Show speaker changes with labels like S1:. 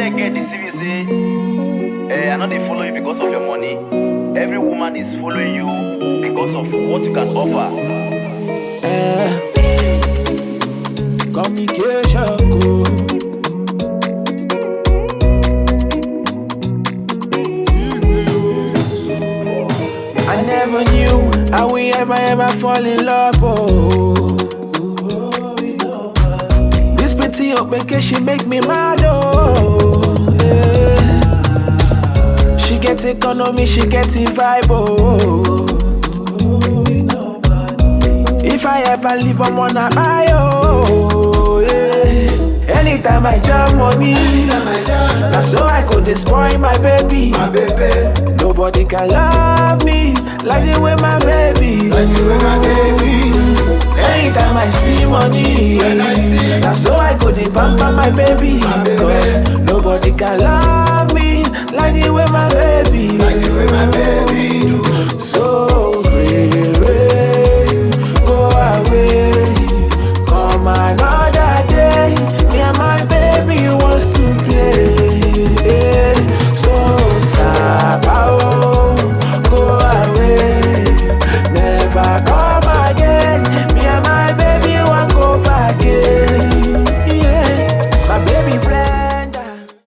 S1: let get deceive you say, I know they follow you because of your money. Every woman is following you because of what you can offer.
S2: Communication. I never knew how we ever fall in love. This pretty open case she make me mad. She get economy, she get vibe. If I ever leave, I'm on a buy. Anytime I jam money, now so I could destroy my baby. Nobody can love me like the way my baby. Anytime I see money, now so I could pamper my baby. Cause nobody can love me like the way my baby. So